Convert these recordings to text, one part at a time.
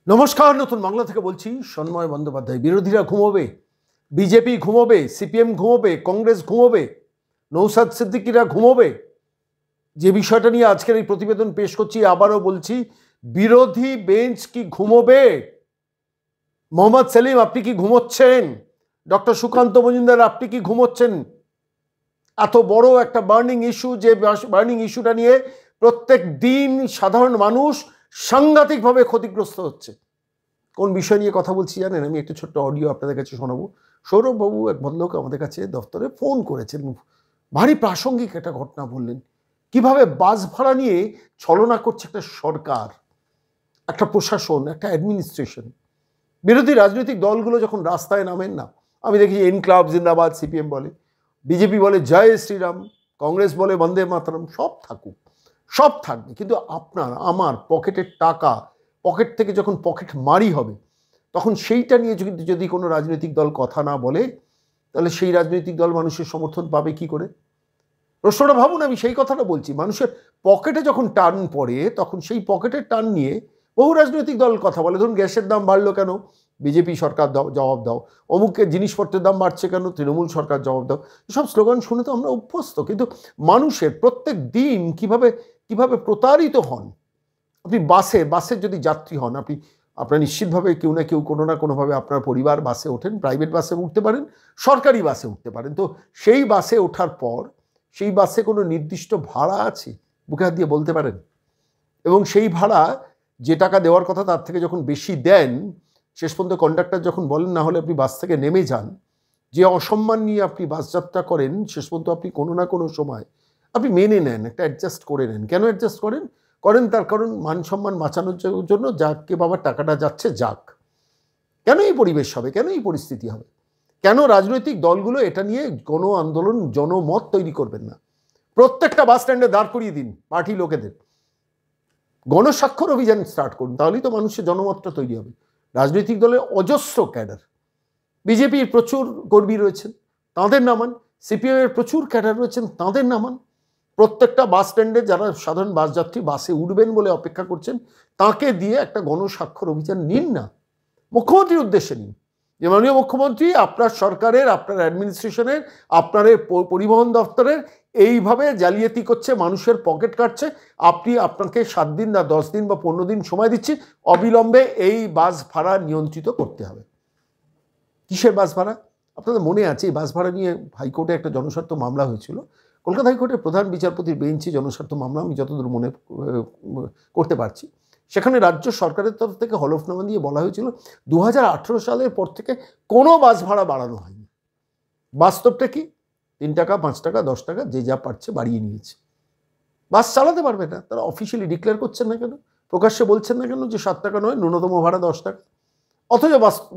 নমস্কার, নতুন বাংলা থেকে বলছি সন্ময় বন্দ্যোপাধ্যায়। বিরোধীরা ঘুমোবে, বিজেপি ঘুমোবে, সিপিএম ঘুমোবে, কংগ্রেস ঘুমোবে, নৌসাদ সিদ্দিকীরা ঘুমোবে। যে বিষয়টা নিয়ে আজকের এই প্রতিবেদন পেশ করছি, আবারও বলছি, বিরোধী বেঞ্চ কি ঘুমোবে? মোহাম্মদ সেলিম, আপনি কি ঘুমোচ্ছেন? ডক্টর সুকান্ত মজুমদার, আপনি কি ঘুমোচ্ছেন? এত বড় একটা বার্নিং ইস্যু, যে বার্নিং ইস্যুটা নিয়ে প্রত্যেক দিন সাধারণ মানুষ সাংঘাতিকভাবে ক্ষতিগ্রস্ত হচ্ছে। কোন বিষয় নিয়ে কথা বলছি জানেন? আমি একটা ছোট্ট অডিও আপনাদের কাছে শোনাবো। সৌরভবাবু, এক ভদ্রলোক আমাদের কাছে দপ্তরে ফোন করেছেন, ভারী প্রাসঙ্গিক একটা ঘটনা বললেন। কিভাবে বাস ভাড়া নিয়ে ছলনা করছে একটা সরকার, একটা প্রশাসন, একটা অ্যাডমিনিস্ট্রেশন। বিরোধী রাজনৈতিক দলগুলো যখন রাস্তায় নামেন না, আমি দেখি ইনকলাব জিন্দাবাদ সিপিএম বলে, বিজেপি বলে জয় শ্রীরাম, কংগ্রেস বলে বন্দে মাতরম, সব থাকুক, সব থাকবে, কিন্তু আপনার আমার পকেটের টাকা, পকেট থেকে যখন পকেট মারি হবে, তখন সেইটা নিয়ে যদি কোনো রাজনৈতিক দল কথা না বলে, তাহলে সেই রাজনৈতিক দল মানুষের সমর্থন পাবে কি করে? প্রশ্নটা ভাবুন। আমি সেই কথাটা বলছি, মানুষের পকেটে যখন টান পড়ে, তখন সেই পকেটের টান নিয়ে বহু রাজনৈতিক দল কথা বলে। ধরুন, গ্যাসের দাম বাড়লো কেন? বিজেপি সরকার জবাব দাও। অমুকের জিনিসপত্রের দাম বাড়ছে কেন? তৃণমূল সরকার জবাব দাও। এসব স্লোগান শুনে তো আমরা অভ্যস্ত, কিন্তু মানুষের প্রত্যেক দিন কিভাবে প্রতারিত হন। আপনি বাসের যদি যাত্রী হন, আপনার নিশ্চিতভাবে কেউ না কেউ কোনো না কোনোভাবে আপনার পরিবার বাসে ওঠেন, প্রাইভেট বাসে উঠতে পারেন, সরকারি বাসে উঠতে পারেন। তো সেই বাসে ওঠার পর সেই বাসে কোনো নির্দিষ্ট ভাড়া আছে? বুকে হাত দিয়ে বলতে পারেন? এবং সেই ভাড়া যে টাকা দেওয়ার কথা তার থেকে যখন বেশি দেন, শেষ পর্যন্ত কন্ডাক্টর যখন বলেন না হলে আপনি বাস থেকে নেমে যান, যে অসম্মান নিয়ে আপনি বাস যাত্রা করেন, শেষ পর্যন্ত আপনি কোনো না কোনো সময় আপনি মেনে নেন, একটা অ্যাডজাস্ট করে নেন। কেন অ্যাডজাস্ট করেন? তার কারণ মান সম্মান বাঁচানোর জন্য, যাকে বাবার টাকাটা যাচ্ছে যাক। কেন এই পরিবেশ হবে? কেন এই পরিস্থিতি হবে? কেন রাজনৈতিক দলগুলো এটা নিয়ে গণ আন্দোলন, জনমত তৈরি করবেন না? প্রত্যেকটা বাস স্ট্যান্ডে দাঁড় করিয়ে দিন পার্টি লোকেদের, গণস্বাক্ষর অভিযান স্টার্ট করুন, তাহলেই তো মানুষের জনমতটা তৈরি হবে। রাজনৈতিক দলের অজস্র ক্যাডার, বিজেপির প্রচুর কর্মী রয়েছেন, তাঁদের নামান। সিপিএমের প্রচুর ক্যাডার রয়েছেন, তাঁদের নামান। প্রত্যেকটা বাস স্ট্যান্ডে যারা সাধারণ বাস যাত্রী বাসে উঠবেন বলে অপেক্ষা করছেন, তাকে দিয়ে একটা গণস্বাক্ষর অভিযান নিন না। মুখ্যমন্ত্রীর উদ্দেশ্যে নিন, যে মাননীয় মুখ্যমন্ত্রী, আপনার সরকারের, আপনার অ্যাডমিনিস্ট্রেশনের, আপনার পরিবহন দপ্তরের এইভাবে জালিয়াতি করছে, মানুষের পকেট কাটছে। আপনাকে 7 দিন না 10 দিন বা 15 দিন সময় দিচ্ছি, অবিলম্বে এই বাস ভাড়া নিয়ন্ত্রিত করতে হবে। কিসের বাস ভাড়া? আপনাদের মনে আছে, এই বাস ভাড়া নিয়ে হাইকোর্টে একটা জনস্বার্থ মামলা হয়েছিল। কলকাতা হাইকোর্টের প্রধান বিচারপতির বেঞ্চে জনস্বার্থ মামলা, আমি যতদূর মনে করতে পারছি। সেখানে রাজ্য সরকারের তরফ থেকে হলফনামা দিয়ে বলা হয়েছিল 2018 সালের পর থেকে কোনো বাস ভাড়া বাড়ানো হয়নি। বাস্তবটা কি? 3 টাকা, 5 টাকা, 10 টাকা, যে যা পারছে বাড়িয়ে নিয়েছে। বাস চালাতে পারবে না। তারা অফিসিয়ালি ডিক্লেয়ার করছেন না কেন? প্রকাশ্যে বলছেন না কেন যে 7 টাকা নয়, ন্যূনতম ভাড়া 10 টাকা? অথচ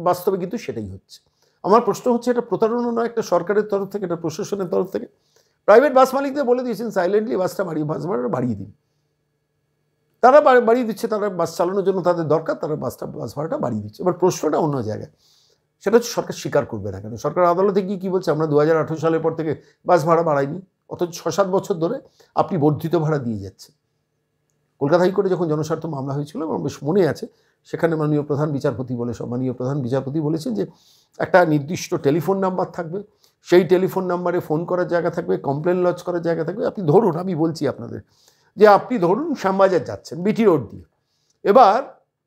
বাস্তবে কিন্তু সেটাই হচ্ছে। আমার প্রশ্ন হচ্ছে, এটা প্রতারণা নয় একটা সরকারের তরফ থেকে, এটা প্রশাসনের তরফ থেকে? প্রাইভেট বাস মালিকদের বলে দিয়েছেন সাইলেন্টলি বাস ভাড়াটা বাড়িয়ে দিন। তারা বাড়িয়ে দিচ্ছে, তারা বাস চালানোর জন্য তাদের দরকার, তারা বাস ভাড়াটা বাড়িয়ে দিচ্ছে। এবার প্রশ্নটা অন্য জায়গায়, সেটা হচ্ছে সরকার স্বীকার করবে না কেন? সরকার আদালতে গিয়ে কী বলছে? আমরা 2018 সালের পর থেকে বাস ভাড়া বাড়াইনি, অথচ 6-7 বছর ধরে আপনি বর্ধিত ভাড়া দিয়ে যাচ্ছেন। কলকাতা হাইকোর্টে যখন জনস্বার্থ মামলা হয়েছিল, আমার বেশ মনে আছে, সেখানে মাননীয় প্রধান বিচারপতি বলেছেন যে একটা নির্দিষ্ট টেলিফোন নাম্বার থাকবে, সেই টেলিফোন নাম্বারে ফোন করার জায়গা থাকবে, কমপ্লেন লজ করার জায়গা থাকবে। আপনি ধরুন, আমি বলছি আপনাদের, যে আপনি ধরুন শ্যামবাজার যাচ্ছেন বিটি রোড দিয়ে, এবার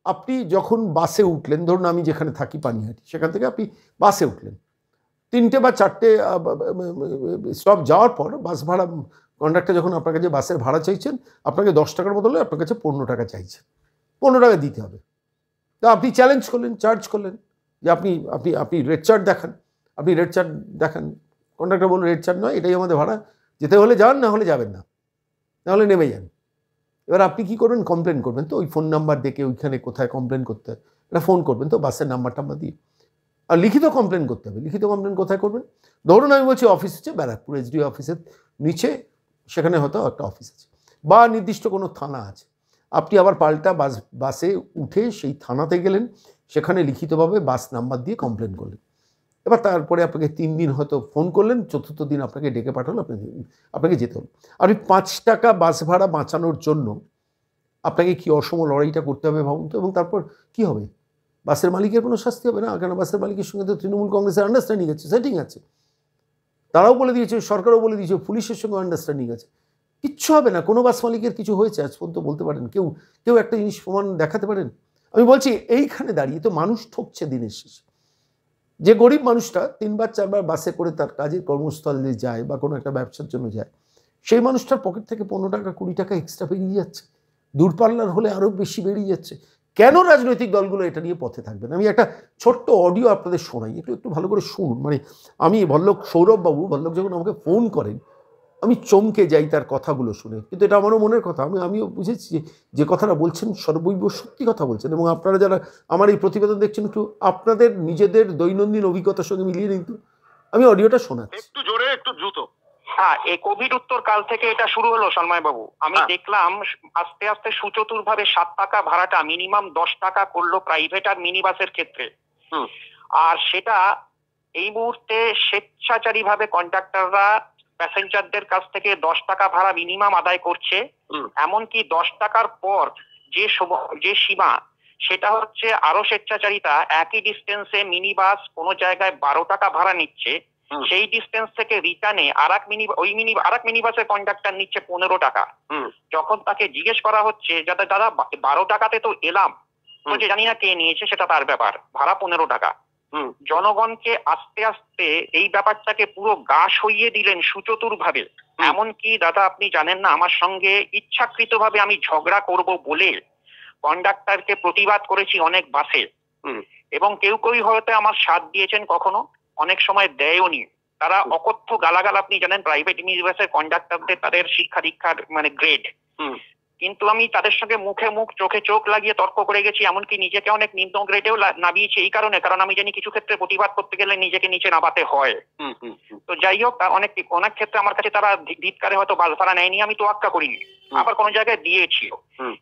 আপনি যখন বাসে উঠলেন, ধরুন আমি যেখানে থাকি পানিহাটি, সেখান থেকে আপনি বাসে উঠলেন, 3টে বা 4টে স্টপ যাওয়ার পর বাস ভাড়া কন্ডাক্টর যখন আপনার কাছে বাসের ভাড়া চাইছেন, আপনাকে 10 টাকার বদলে আপনার কাছে 15 টাকা চাইছে, 15 টাকা দিতে হবে। তো আপনি চ্যালেঞ্জ করলেন, চার্জ করলেন, যে আপনি রেড চার্ট দেখান, কন্ডাক্টর বলল রেড চার্ট নয়, এটাই আমাদের ভাড়া, যেতে হলে যান, না হলে যাবেন না, নাহলে নেমে যান। এবার আপনি কী করবেন? কমপ্লেন করবেন। তো ওই ফোন নাম্বার দেখে ওইখানে কোথায় কমপ্লেন করতে হয় এটা ফোন করবেন, তো বাসের নাম্বার দিয়ে। আর লিখিত কমপ্লেন করতে হবে। লিখিত কমপ্লেন কোথায় করবেন? ধরুন আমি বলছি অফিস হচ্ছে ব্যারাকপুর এসডিও অফিসের নিচে, সেখানে হয়তো একটা অফিস আছে বা নির্দিষ্ট কোনো থানা আছে। আপনি আবার পাল্টা বাসে উঠে সেই থানাতে গেলেন, সেখানে লিখিতভাবে বাস নাম্বার দিয়ে কমপ্লেন করলেন। এবার তারপরে আপনাকে 3 দিন হয়তো ফোন করলেন, 4র্থ দিন আপনাকে ডেকে পাঠালো, আপনাকে যেতে হলো। আপনি 5 টাকা বাস ভাড়া বাঁচানোর জন্য আপনাকে কি অসম লড়াইটা করতে হবে ভাবুন তো। এবং তারপর কি হবে? বাসের মালিকের কোনো শাস্তি হবে না, কেন বাসের মালিকের সঙ্গে তো তৃণমূল কংগ্রেসের আন্ডারস্ট্যান্ডিং আছে, সেটিং আছে, তারাও বলে দিয়েছে, সরকারও বলে দিয়েছে, পুলিশের সঙ্গে আন্ডারস্ট্যান্ডিং আছে। কিচ্ছু হবে না। কোনো বাস মালিকের কিছু হয়েছে আজ পর্যন্ত বলতে পারেন? কেউ কেউ একটা জিনিস প্রমাণ দেখাতে পারেন? আমি বলছি এইখানে দাঁড়িয়ে তো মানুষ ঠকছে দিনের শেষে। যে গরিব মানুষটা 3 বার 4 বার বাসে করে তার কাজের কর্মস্থলে যায় বা কোনো একটা ব্যবসার জন্য যায়, সেই মানুষটার পকেট থেকে 15 টাকা 20 টাকা এক্সট্রা বেরিয়ে যাচ্ছে, দূরপাল্লার হলে আরও বেশি বেরিয়ে যাচ্ছে। কেন রাজনৈতিক দলগুলো এটা নিয়ে পথে থাকবেন? আমি একটা ছোট্ট অডিও আপনাদের শোনাই, একটু ভালো করে শুনুন। মানে আমি ভদ্রলোক সৌরভবাবু, ভদ্রলোক যখন আমাকে ফোন করেন আমি চমকে যাই তার কথাগুলো শুনে। কিন্তু এটা আমারও মনের কথা, আমিও বুঝেছি যে কথাটা বলছেন সর্বৈব সত্যি কথা বলছেন। এবং আপনারা যারা আমার এই প্রতিবেদন দেখছেন, একটু আপনাদের নিজেদের দৈনন্দিন অভিজ্ঞতার সঙ্গে মিলিয়ে নিন। আমি অডিওটা শোনাচ্ছি, একটু জোরে একটু দ্রুত। হ্যাঁ, এই কোভিড উত্তর কাল থেকে এটা শুরু হলো সন্ময় বাবু। আমি দেখলাম আস্তে আস্তে সুচতুর ভাবে 7 টাকা ভাড়াটা মিনিমাম 10 টাকা করলো প্রাইভেট আর মিনি বাসের ক্ষেত্রে। আর সেটা এই মুহূর্তে স্বেচ্ছাচারী ভাবে কন্ডাক্টররা প্যাসেঞ্জারদের কাছ থেকে 10 টাকা ভাড়া মিনিমাম আদায় করছে। এমনকি 10 টাকার পর যে সীমা, সেটা হচ্ছে আরো স্বেচ্ছাচারিতা। একই ডিস্টেন্সে মিনি বাস কোনো জায়গায় 12 টাকা ভাড়া নিচ্ছে, সেই ডিস্টেন্স থেকে রিটার্নে আরেক মিনি বাসের কন্ডাক্টর নিচ্ছে 15 টাকা। যখন তাকে জিজ্ঞেস করা হচ্ছে যাতে দাদা 12 টাকাতে তো এলাম, বলছে জানি না কে নিয়েছে, সেটা তার ব্যাপার, ভাড়া 15 টাকা। জনগণকে আস্তে আস্তে এই ব্যাপারটাকে পুরো গা সইয়ে দিলেন সুচতুর ভাবে। এমনকি দাদা আপনি জানেন না, আমার সঙ্গে ইচ্ছাকৃত ভাবে আমি ঝগড়া করব বলে কন্ডাক্টরকে প্রতিবাদ করেছি অনেক বাসে, এবং কেউ হয়তো আমার সাথ দিয়েছেন, কখনো অনেক সময় দেয়ওনি। তারা অকথ্য গালাগাল, আপনি জানেন প্রাইভেট মিনি বাসের কন্ডাক্টরদের তাদের শিক্ষা দীক্ষার মানে গ্রেড, কিন্তু আমি তাদের সঙ্গে মুখে মুখ চোখে চোখ লাগিয়ে তর্ক করে গেছি। এমনকি নিজেকে অনেক নিম্ন গ্রেডেও নামিয়েছি এই কারণে, কারণ আমি জানি কিছু ক্ষেত্রে প্রতিবাদ করতে গেলে নিজেকে নিচে নামাতে হয়। তো যাই হোক, অনেক ক্ষেত্রে আমার কাছে তারা ধিৎকারে হয়তো বাস ভাড়া নেয়নি, আমি তো আক্কা করিনি, আবার কোনো জায়গায় দিয়েছিল।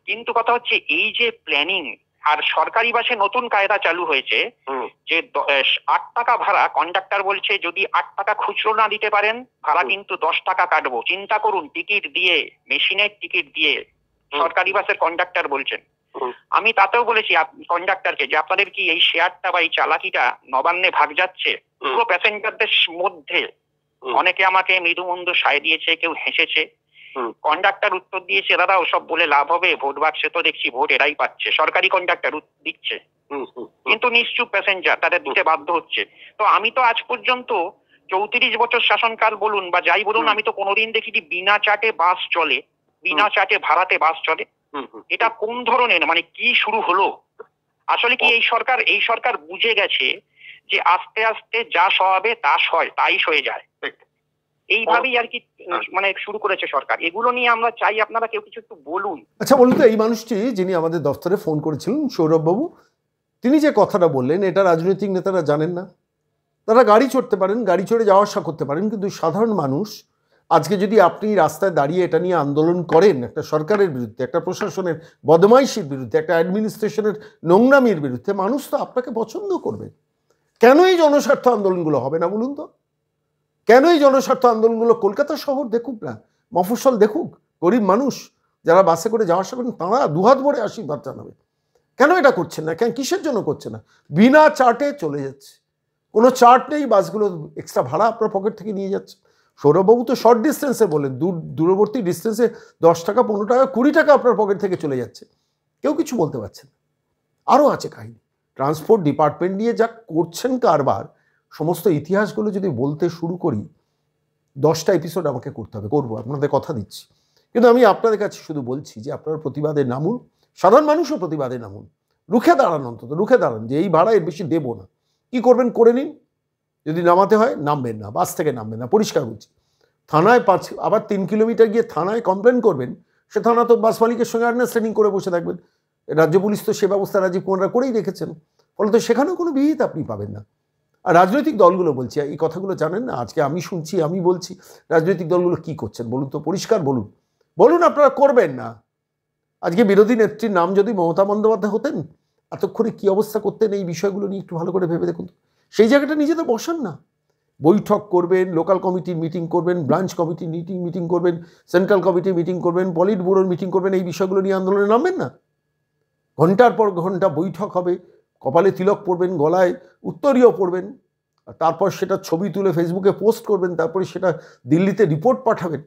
কিন্তু কথা হচ্ছে এই যে প্ল্যানিং, আর সরকারি বাসে নতুন কায়দা চালু হয়েছে যে 8 টাকা ভাড়া, কন্ডাক্টর বলছে যদি 8 টাকা খুচরো না দিতে পারেন ভাড়া কিন্তু 10 টাকা কাটবো। চিন্তা করুন, টিকিট দিয়ে, মেশিনের টিকিট দিয়ে সরকারি বাসের কন্ডাক্টর বলছেন। আমি তাতেও বলেছি কন্ডাক্টরকে যে আপনাদের কি এই শেয়ারটা বা এই চালাকিটা নবান্নে ভাগ যাচ্ছে পুরো প্যাসেঞ্জারদের মধ্যে? অনেকে আমাকে মৃদুমন্দ সায় দিয়েছে, কেউ হেসেছে। কন্ডাক্টর উত্তর দিয়েছে, দাদা ওসব বলে লাভ হবে, ভোট বাক্সে তো দেখছি ভোট এরাই পাচ্ছে। সরকারি কন্ডাক্টর দিচ্ছে, কিন্তু নিশ্চুপ প্যাসেঞ্জার তাদের দিতে বাধ্য হচ্ছে। তো আমি তো আজ পর্যন্ত 34 বছর শাসনকাল বলুন বা যাই বলুন, আমি তো কোনোদিন দেখিনি বিনা চার্টে বাস চলে, বিনা চার্টে ভাড়াতে বাস চলে। এটা কোন ধরনের, মানে কি শুরু হলো? আসলে কি এই সরকার বুঝে গেছে যে আস্তে আস্তে যা সহাবে তা তাই সয়ে যায়, এইভাবেই আর কি মানে শুরু করেছে সরকার। এগুলো নিয়ে আমরা চাই আপনারা কেউ কিছু একটু বলুন। আচ্ছা বলুন তো, এই মানুষটি যিনি আমাদের দফতরে ফোন করেছিলেন, সৌরভবাবু, তিনি যে কথাটা বললেন, এটা রাজনৈতিক নেতারা জানেন না? তারা গাড়ি চড়তে পারেন, গাড়ি চড়ে যাওয়া আসা করতে পারেন, কিন্তু সাধারণ মানুষ আজকে যদি আপনি রাস্তায় দাঁড়িয়ে এটা নিয়ে আন্দোলন করেন, একটা সরকারের বিরুদ্ধে, একটা প্রশাসনের বদমাইশির বিরুদ্ধে, একটা অ্যাডমিনিস্ট্রেশনের নোংরামির বিরুদ্ধে, মানুষ তো আপনাকে পছন্দ করবে। কেন এই জনস্বার্থ আন্দোলনগুলো হবে না বলুন তো? কেন এই জনস্বার্থ আন্দোলনগুলো কলকাতা শহর দেখুক না, মফস্বল দেখুক, গরিব মানুষ যারা বাসে করে যাওয়া আসা করেন তারা দুহাত ভরে আশীর্বাদ জানাবে। কেন এটা করছেন না? কেন, কিসের জন্য করছে না? বিনা চার্টে চলে যাচ্ছে, কোনো চার্ট নেই, বাসগুলো এক্সট্রা ভাড়া আপনার পকেট থেকে নিয়ে যাচ্ছে। সৌরভবাবু তো শর্ট ডিস্টেন্সে বলেন, দূরবর্তী ডিস্টেন্সে 10 টাকা 15 টাকা 20 টাকা আপনার পকেট থেকে চলে যাচ্ছে, কেউ কিছু বলতে পারছে না। আরও আছে কাহিনী। ট্রান্সপোর্ট ডিপার্টমেন্ট নিয়ে যা করছেন কারবার, সমস্ত ইতিহাসগুলো যদি বলতে শুরু করি 10টা এপিসোড আমাকে করতে হবে, করবো, আপনাদের কথা দিচ্ছি। কিন্তু আমি আপনাদের কাছে শুধু বলছি যে আপনারা প্রতিবাদে নামুন, সাধারণ মানুষও প্রতিবাদে নামুন, রুখে দাঁড়ান, অন্তত রুখে দাঁড়ান যে এই ভাড়া এর বেশি দেবো না। কী করবেন করে নিন, যদি নামাতে হয় নামবেন না, বাস থেকে নামবেন না, পরিষ্কার বলছি। থানায় আবার 3 কিলোমিটার গিয়ে থানায় কমপ্লেন করবেন, সে থানা তো বাস মালিকের সঙ্গে আন্ডারস্ট্যান্ডিং করে বসে থাকবেন। রাজ্য পুলিশ তো সে ব্যবস্থা রাজীব কুমাররা করেই রেখেছেন, ফলে তো সেখানেও কোনো বিহিত আপনি পাবেন না। আর রাজনৈতিক দলগুলো, বলছি এই কথাগুলো জানেন না, আজকে আমি শুনছি, আমি বলছি, রাজনৈতিক দলগুলো কি করছেন বলুন তো, পরিষ্কার বলুন, বলুন আপনারা করবেন না। আজকে বিরোধী নেত্রীর নাম যদি মমতা বন্দ্যোপাধ্যায় হতেন, এতক্ষণে কি অবস্থা করতেন এই বিষয়গুলো নিয়ে একটু ভালো করে ভেবে দেখুন। সেই জায়গাটা নিজেদের বসান না, বৈঠক করবেন, লোকাল কমিটির মিটিং করবেন, ব্রাঞ্চ কমিটির মিটিং করবেন, সেন্ট্রাল কমিটির মিটিং করবেন, পলিট ব্যুরোর মিটিং করবেন, এই বিষয়গুলো নিয়ে আন্দোলনে নামবেন না? ঘন্টার পর ঘন্টা বৈঠক হবে, কপালে তিলক পরবেন, গলায় উত্তরীয় পরবেন, আর তারপর সেটা ছবি তুলে ফেসবুকে পোস্ট করবেন, তারপরে সেটা দিল্লিতে রিপোর্ট পাঠাবেন,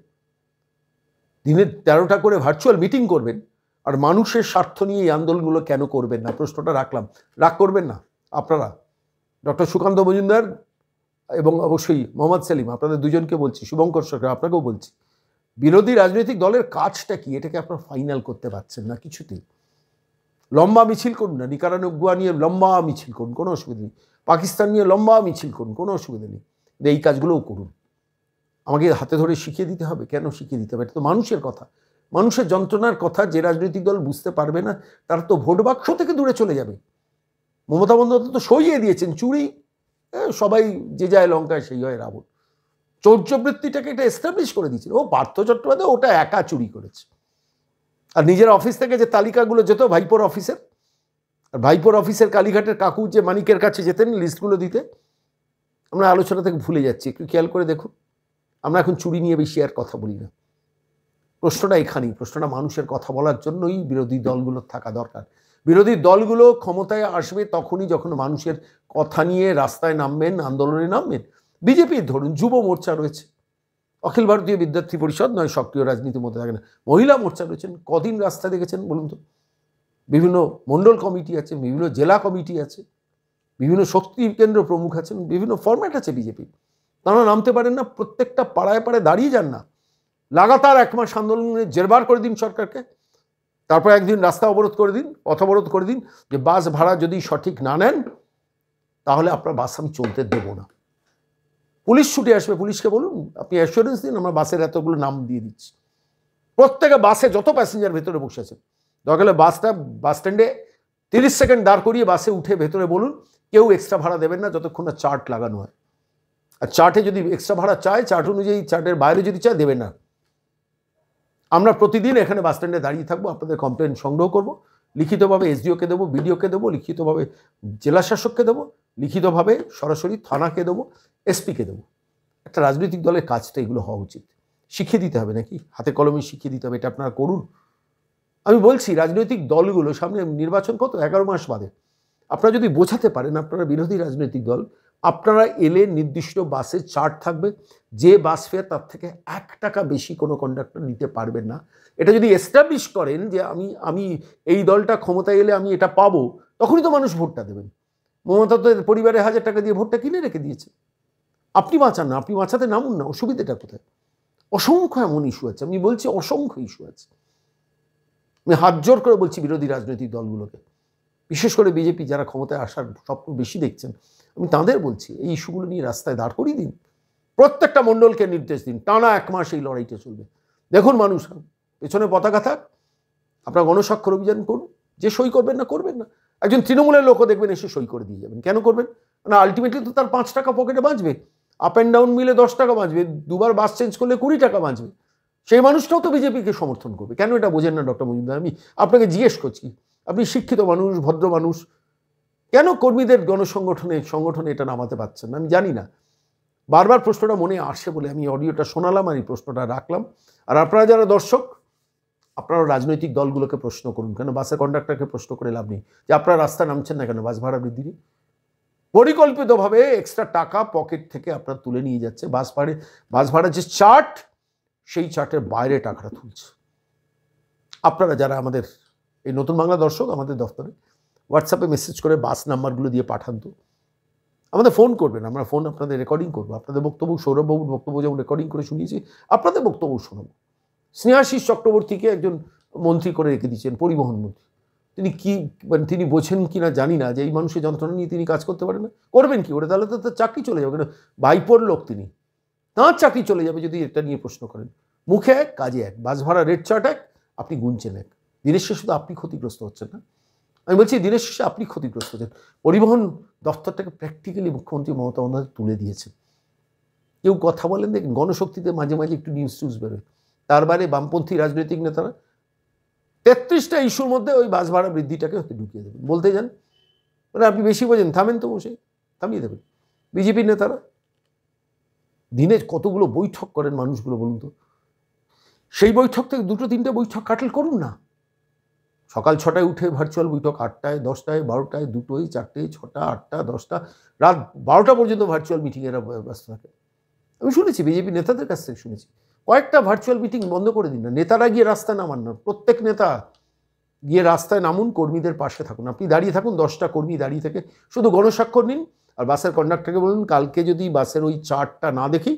দিনে 13টা করে ভার্চুয়াল মিটিং করবেন, আর মানুষের স্বার্থ নিয়ে এই আন্দোলনগুলো কেন করবেন না? প্রশ্নটা রাখলাম। রাগ করবেন না আপনারা, ডক্টর সুকান্ত মজুমদার এবং অবশ্যই মোহাম্মদ সেলিম, আপনাদের দুজনকে বলছি, শুভঙ্কর সরকার আপনাকেও বলছি, বিরোধী রাজনৈতিক দলের কাজটা কি এটাকে আপনারা ফাইনাল করতে পারছেন না কিছুতেই। লম্বা মিছিল করুন না, নিকারাগুয়া নিয়ে লম্বা মিছিল করুন, কোনো অসুবিধা নেই, পাকিস্তান নিয়ে লম্বা মিছিল করুন, কোনো অসুবিধা নেই, এই কাজগুলোও করুন। আমাকে হাতে ধরে শিখিয়ে দিতে হবে? কেন শিখিয়ে দিতে হবে? এটা তো মানুষের কথা, মানুষের যন্ত্রণার কথা। যে রাজনৈতিক দল বুঝতে পারবে না তারা তো ভোট বাক্স থেকে দূরে চলে যাবে। মমতা বন্দ্যোপাধ্যায় তো সইয়ে দিয়েছেন, চুরি সবাই যে যায় লঙ্কায় সেই হয় রাবণ, চৌর্যবৃত্তিটাকে এটা এস্টাবলিশ করে দিয়েছিল। ও পার্থ চট্টোপাধ্যায় ওটা একা চুরি করেছে। আর নিজের অফিস থেকে যে তালিকাগুলো যেত ভাইপোর অফিসের, আর ভাইপোর অফিসের কালীঘাটের কাকু যে মানিকের কাছে যেতেন লিস্টগুলো দিতে, আমরা আলোচনা থেকে ভুলে যাচ্ছি, একটু খেয়াল করে দেখুন। আমরা এখন চুরি নিয়ে বেশি আর কথা বলি না। প্রশ্নটা এখানেই, প্রশ্নটা মানুষের কথা বলার জন্যই বিরোধী দলগুলোর থাকা দরকার। বিরোধী দলগুলো ক্ষমতায় আসবে তখনই যখন মানুষের কথা নিয়ে রাস্তায় নামবেন, আন্দোলনে নামবেন। বিজেপির ধরুন যুব মোর্চা রয়েছে, অখিল ভারতীয় বিদ্যার্থী পরিষদ নয় সক্রিয় রাজনীতির মধ্যে থাকে না, মহিলা মোর্চা রয়েছেন, কদিন রাস্তা দেখেছেন বলুন তো? বিভিন্ন মণ্ডল কমিটি আছে, বিভিন্ন জেলা কমিটি আছে, বিভিন্ন শক্তি কেন্দ্র প্রমুখ আছেন, বিভিন্ন ফরম্যাট আছে বিজেপি। তারা নামতে পারেন না? প্রত্যেকটা পাড়ায় পাড়ায় দাঁড়িয়ে যান না, লাগাতার 1 মাস আন্দোলনে জেরবার করে দিন সরকারকে, তারপর একদিন রাস্তা অবরোধ করে দিন, পথ অবরোধ করে দিন, যে বাস ভাড়া যদি সঠিক না নেন তাহলে আপনার বাস আমি চলতে দেবো না। পুলিশ ছুটে আসবে, পুলিশকে বলুন আপনি অ্যাসুরেন্স দিন, আমরা বাসের এতগুলো নাম দিয়ে দিচ্ছি। প্রত্যেকে বাসে যত প্যাসেঞ্জার ভেতরে বসে আছেন, দরকার হলে বাস স্ট্যান্ডে 30 সেকেন্ড দাঁড় করিয়ে বাসে উঠে ভেতরে বলুন কেউ এক্সট্রা ভাড়া দেবেন না যতক্ষণ না চার্ট লাগানো হয়। আর চার্টে যদি এক্সট্রা ভাড়া চায়, চার্ট অনুযায়ী, চার্টের বাইরে যদি চায় দেবেন না। আমরা প্রতিদিন এখানে বাস স্ট্যান্ডে দাঁড়িয়ে থাকবো, আপনাদের কমপ্লেন সংগ্রহ করব, লিখিতভাবে এসডিওকে দেবো, বিডিওকে দেবো, লিখিতভাবে জেলা শাসককে দেবো, লিখিতভাবে সরাসরি থানাকে দেবো, এসপিকে দেবো। একটা রাজনৈতিক দলের কাজ তো এগুলো হওয়া উচিত। শিখিয়ে দিতে হবে নাকি? হাতে কলমে শিখিয়ে দিতে হবে, এটা আপনারা করুন। আমি বলছি রাজনৈতিক দলগুলো সামনে নির্বাচন কত 11 মাস বাদে, আপনারা যদি বোঝাতে পারেন আপনারা বিরোধী রাজনৈতিক দল, আপনারা এলে নির্দিষ্ট বাসে চার্ট থাকবে, যে বাস ফেয়ার তার থেকে 1 টাকা বেশি কোনো কন্ডাক্টর নিতে পারবেন না। এটা যদি এস্টাবলিশ করেন যে আমি এই দলটা ক্ষমতায় এলে আমি এটা পাবো, তখনই তো মানুষ ভোটটা দেবেন। মমতা তো পরিবারে 1000 টাকা দিয়ে ভোটটা কিনে রেখে দিয়েছে। আপনি বাঁচান না, আপনি বাঁচাতে নামুন না, অসুবিধাটা কোথায়? অসংখ্য এমন ইস্যু আছে, আমি বলছি অসংখ্য ইস্যু আছে। আমি হাত জোর করে বলছি বিরোধী রাজনৈতিক দলগুলোকে, বিশেষ করে বিজেপি যারা ক্ষমতায় আসার স্বপ্ন বেশি দেখছেন, আমি তাদের বলছি এই ইস্যুগুলো নিয়ে রাস্তায় দাঁড় করিয়ে দিন। প্রত্যেকটা মণ্ডলকে নির্দেশ দিন, টানা 1 মাস এই লড়াইটা চলবে। দেখুন মানুষ পেছনে পতাকা থাক, আপনারা গণস্বাক্ষর অভিযান করুন, যে সই করবেন না করবেন না। একজন তৃণমূলের লোকও দেখবেন এসে সই করে দিয়ে যাবেন, কেন করবেন না? আলটিমেটলি তো তার 5 টাকা পকেটে বাঁচবে, আপ অ্যান্ড ডাউন মিলে 10 টাকা বাঁচবে, 2বার বাস চেঞ্জ করলে 20 টাকা বাঁচবে। সেই মানুষটাও তো বিজেপিকে সমর্থন করবে। কেন এটা বোঝেন না ডক্টর মজুমদার? আমি আপনাকে জিজ্ঞেস করছি, আপনি শিক্ষিত মানুষ, ভদ্র মানুষ, কেন কর্মীদের সংগঠনে এটা নামাতে পারছেন না? আমি জানি না, বারবার প্রশ্নটা মনে আসে বলে আমি অডিওটা শোনালাম আর এই প্রশ্নটা রাখলাম। আর আপনারা যারা দর্শক, আপনারা রাজনৈতিক দলগুলোকে প্রশ্ন করুন, কেন বাসের কন্ডাক্টরকে প্রশ্ন করে লাভ নেই যে আপনারা রাস্তা নামছেন না কেন, বাস ভাড়া বৃদ্ধি নিয়ে পরিকল্পিতভাবে এক্সট্রা টাকা পকেট থেকে আপনারা তুলে নিয়ে যাচ্ছে। বাস ভাড়া যে চার্ট, সেই চার্টের বাইরে টাকাটা তুলছে। আপনারা যারা আমাদের এই নতুন বাংলা দর্শক, আমাদের দফতরে হোয়াটসঅ্যাপে মেসেজ করে বাস নাম্বারগুলো দিয়ে পাঠান তো, আমাদের ফোন করবেন, আমরা ফোন আপনাদের রেকর্ডিং করবো। আপনাদের বক্তব্য, সৌরভবাবুর বক্তব্য যেমন রেকর্ডিং করে শুনিয়েছি, আপনাদের বক্তব্য শোনাবো। স্নেহাশিস চক্রবর্তীকে একজন মন্ত্রী করে রেখে দিচ্ছেন, পরিবহন মন্ত্রী। তিনি কি মানে তিনি বোঝেন কি না জানি না যে এই মানুষের যন্ত্রণা নিয়ে তিনি কাজ করতে পারেন না। করবেন কি ওটা? তাহলে তো তার চাকরি চলে যাবে। কেন? ভাইপোর লোক তিনি, তাঁর চাকরি চলে যাবে যদি এটা নিয়ে প্রশ্ন করেন। মুখে এক, কাজে এক, বাস ভাড়া রেট চার্ট এক, আপনি গুনছেন এক। দিনের শেষে শুধু আপনি ক্ষতিগ্রস্ত হচ্ছেন না, আমি বলছি দিনের শেষে আপনি ক্ষতিগ্রস্ত হচ্ছেন। পরিবহন দফতরটাকে প্র্যাকটিক্যালি মুখ্যমন্ত্রী মমতা বন্দ্যোপাধ্যায় তুলে দিয়েছেন। কেউ কথা বলেন দেখেন, গণশক্তিতে মাঝে মাঝে একটু নিউজ বেরোয়, তার বাইরে বামপন্থী রাজনৈতিক নেতারা 33টা ইস্যুর মধ্যে ওই বাস ভাড়া বৃদ্ধিটাকে হয়তো ঢুকিয়ে দেবেন। বলতে যান মানে আপনি বেশি বোঝেন, থামেন তো, বসে থামিয়ে দেবেন। বিজেপির নেতারা দিনে কতগুলো বৈঠক করেন মানুষগুলো বলুন তো। সেই বৈঠক থেকে 2-3টে বৈঠক কাটেল করুন না। সকাল 6টায় উঠে ভার্চুয়াল বৈঠক, 8টায়, 10টায়, 12টায়, 2টোয়, 4টে, 6টা, 8টা, 10টা, রাত 12টা পর্যন্ত ভার্চুয়াল মিটিং এরা ব্যস্ত থাকে। আমি শুনেছি, বিজেপি নেতাদের কাছ থেকে শুনেছি। কয়েকটা ভার্চুয়াল মিটিং বন্ধ করে দিন না, নেতারা গিয়ে রাস্তায় নামান না। প্রত্যেক নেতা গিয়ে রাস্তায় নামুন, কর্মীদের পাশে থাকুন। আপনি দাঁড়িয়ে থাকুন, 10টা কর্মী দাঁড়িয়ে থেকে শুধু গণস্বাক্ষর নিন, আর বাসের কন্ডাক্টরকে বলুন কালকে যদি বাসের ওই চার্টটা না দেখি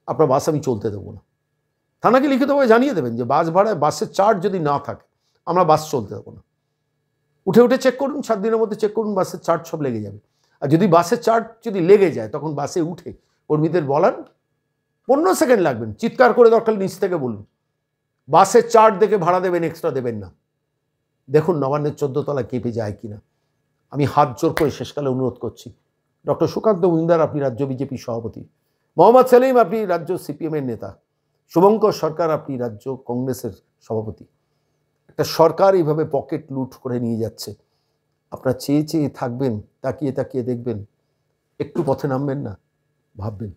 আপনার বাস আমি চলতে দেবো না। থানাকে লিখিতভাবে জানিয়ে দেবেন যে বাস ভাড়ায় বাসের চার্ট যদি না থাকে আমরা বাস চলতে দেবো না। উঠে উঠে চেক করুন, 7 দিনের মধ্যে চেক করুন, বাসের চার্ট সব লেগে যাবে। আর যদি বাসের চার্ট যদি লেগে যায় তখন বাসে উঠে কর্মীদের বলান, 15 সেকেন্ড লাগবেন, চিৎকার করে দরকার নিচ থেকে বলুন বাসের চার্ট দেখে ভাড়া দেবেন, এক্সট্রা দেবেন না। দেখুন নবান্নের 14 তলা কেঁপে যায় কিনা। আমি হাত জোর করে শেষকালে অনুরোধ করছি, ডক্টর সুকান্ত মজুমদার আপনি রাজ্য বিজেপি সভাপতি, মোহাম্মদ সেলিম আপনি রাজ্য সিপিএমের নেতা, শুভঙ্কর সরকার আপনি রাজ্য কংগ্রেসের সভাপতি। একটা সরকার এইভাবে পকেট লুট করে নিয়ে যাচ্ছে, আপনারা চেয়ে চেয়ে থাকবেন, তাকিয়ে তাকিয়ে দেখবেন, একটু পথে নামবেন না, ভাববেন।